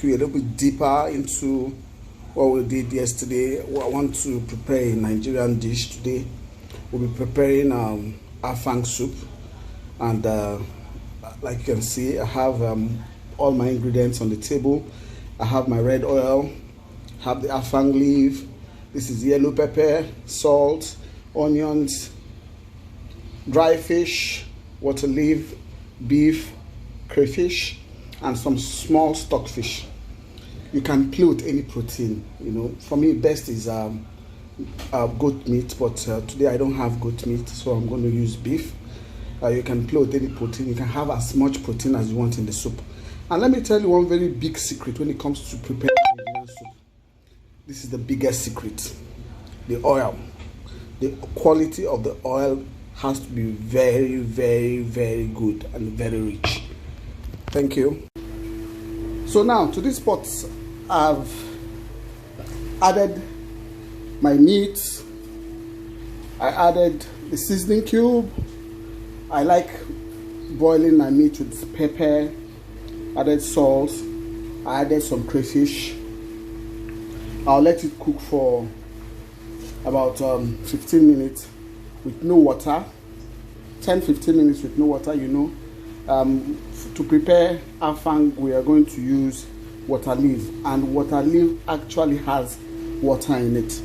take you a little bit deeper into what we did yesterday. I want to prepare a Nigerian dish today. We'll be preparing Afang soup, and like you can see, I have all my ingredients on the table. I have my red oil, have the Afang leaf, this is yellow pepper, salt, onions, dry fish, water leaf, beef, crayfish, and some small stockfish. You can play with any protein. You know, for me, best is goat meat, but today I don't have goat meat, so I'm going to use beef. You can play with any protein. You can have as much protein as you want in the soup. And let me tell you one very big secret when it comes to preparing Nigerian soup. This is the biggest secret: the oil. The quality of the oil has to be very, very, very good and very rich. Thank you. So now to this pot, I've added my meat. I added the seasoning cube. I like boiling my meat with pepper. Added salt. I added some crayfish. I'll let it cook for about 15 minutes with no water. 10-15 minutes with no water, you know. To prepare Afang, we are going to use water leaf, and water leaf actually has water in it.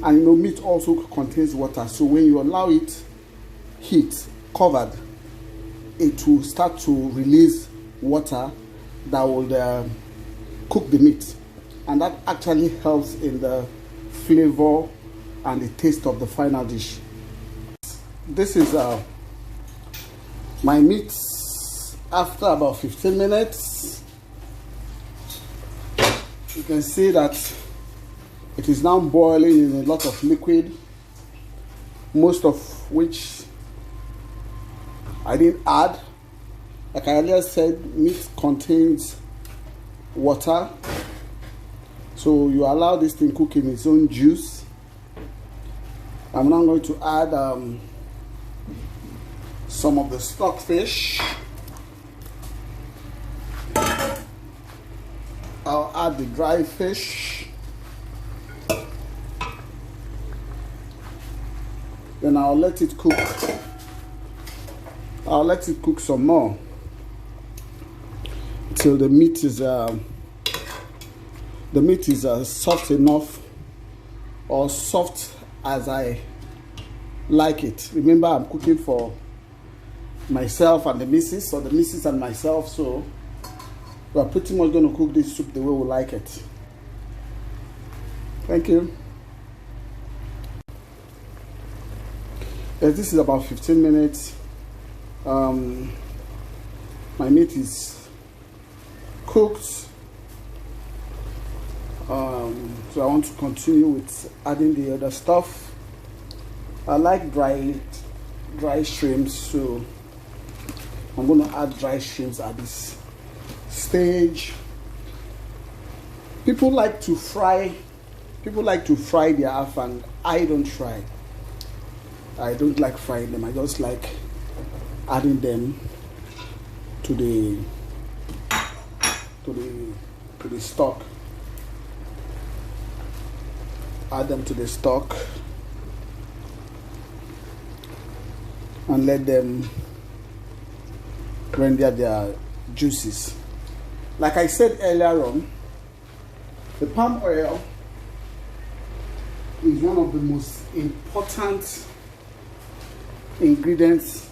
And you know, meat also contains water, so when you allow it heat covered, it will start to release water that will cook the meat, and that actually helps in the flavor and the taste of the final dish. This is my meat after about 15 minutes. You can see that it is now boiling in a lot of liquid, most of which I didn't add. Like I earlier said, meat contains water, so you allow this thing cook in its own juice. I'm now going to add some of the stockfish. I'll add the dry fish. Then I'll let it cook. I'll let it cook some more till the meat is soft enough, or soft as I like it. Remember, I'm cooking for myself and the missus, or the missus and myself, so we're pretty much going to cook this soup the way we like it. Thank you. Yes, this is about 15 minutes. My meat is cooked, so I want to continue with adding the other stuff. I like dry shrimps, so I'm going to add dry shrimps at this stage. People like to fry their Afang. I don't fry. I don't like frying them. I just like adding them to the stock. Add them to the stock and let them render their juices. Like I said earlier on, the palm oil is one of the most important ingredients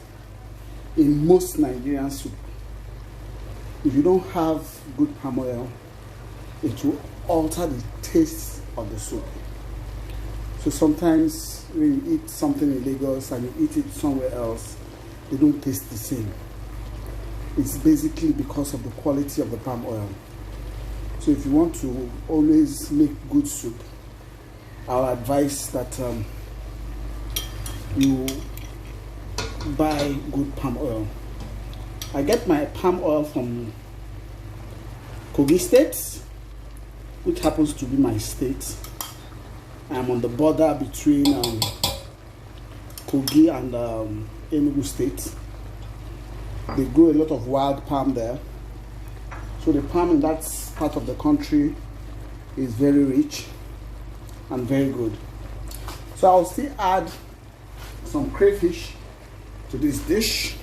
in most Nigerian soup. If you don't have good palm oil, it will alter the taste of the soup. So sometimes when you eat something in Lagos and you eat it somewhere else, they don't taste the same. It's basically because of the quality of the palm oil. So if you want to always make good soup, I'll advise that you buy good palm oil. I get my palm oil from Kogi State, which happens to be my state. I'm on the border between Kogi and Enugu State. They grow a lot of wild palm there. So the palm in that part of the country is very rich and very good. So I'll still add some crayfish to this dish.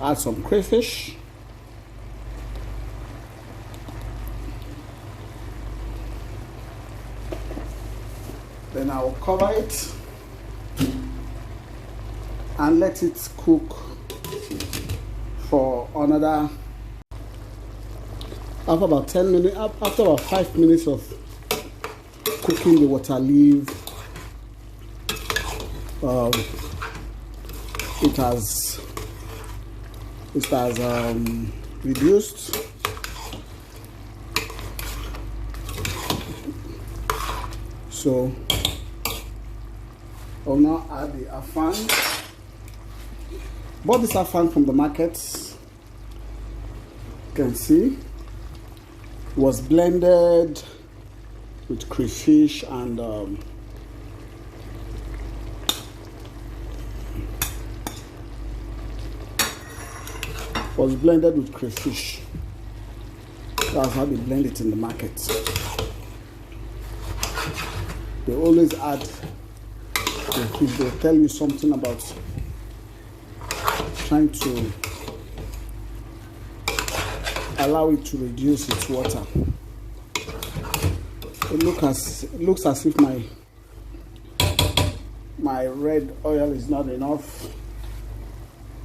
Add some crayfish. Then I will cover it and let it cook for another, after about 10 minutes, after about 5 minutes of cooking the water leaf, it has reduced. So I'll now add the afang. Bought this afang from the market. You can see it was blended with crayfish and That's how they blend it in the market. They always add crayfish. They'll tell you something about trying to allow it to reduce its water. It looks as if my red oil is not enough.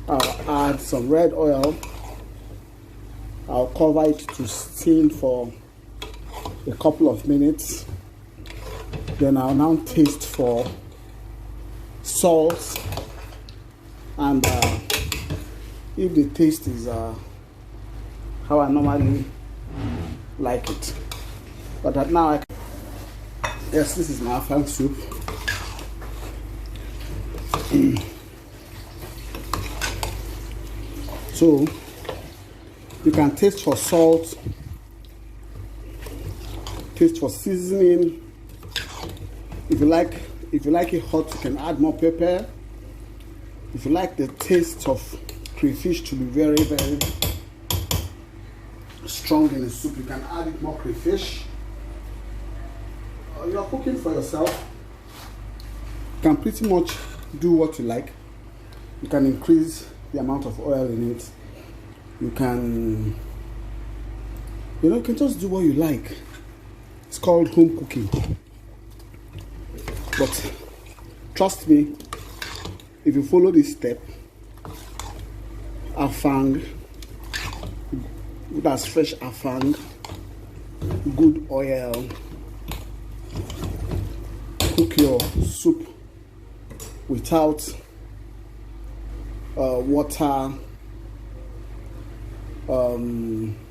I'll add some red oil. I'll cover it to steam for a couple of minutes. Then I'll now taste for salt, and if the taste is how I normally like it. But now yes, this is my Afang soup. So you can taste for salt, taste for seasoning. If you like it hot, you can add more pepper. If you like the taste of crayfish to be very, very strong in the soup, you can add it more crayfish. You are cooking for yourself. You can pretty much do what you like. You can increase the amount of oil in it. You can just do what you like. It's called home cooking. But trust me, if you follow this step, afang, that's fresh afang, good oil, cook your soup without water,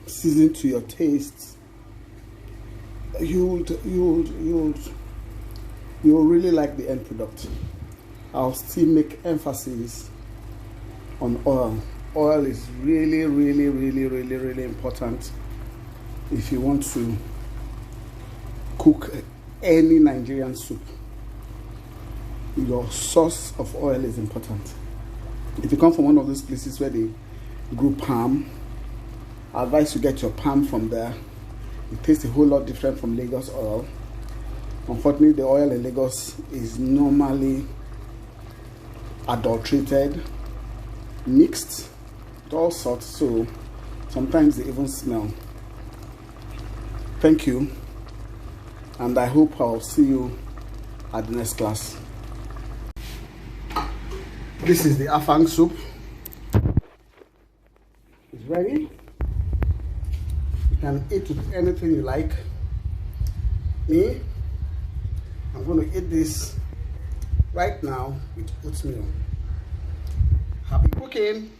season to your taste, you'll really like the end product. I'll still make emphasis on oil. Oil is really important if you want to cook any Nigerian soup. Your source of oil is important. If you come from one of those places where they grow palm, I advise you get your palm from there. It tastes a whole lot different from Lagos oil. Unfortunately, the oil in Lagos is normally adulterated, mixed with all sorts, so sometimes they even smell. Thank you, and I hope I'll see you at the next class. This is the Afang soup. It's ready. You can eat with anything you like. Me, I'm going to eat this right now with oatmeal. Happy cooking!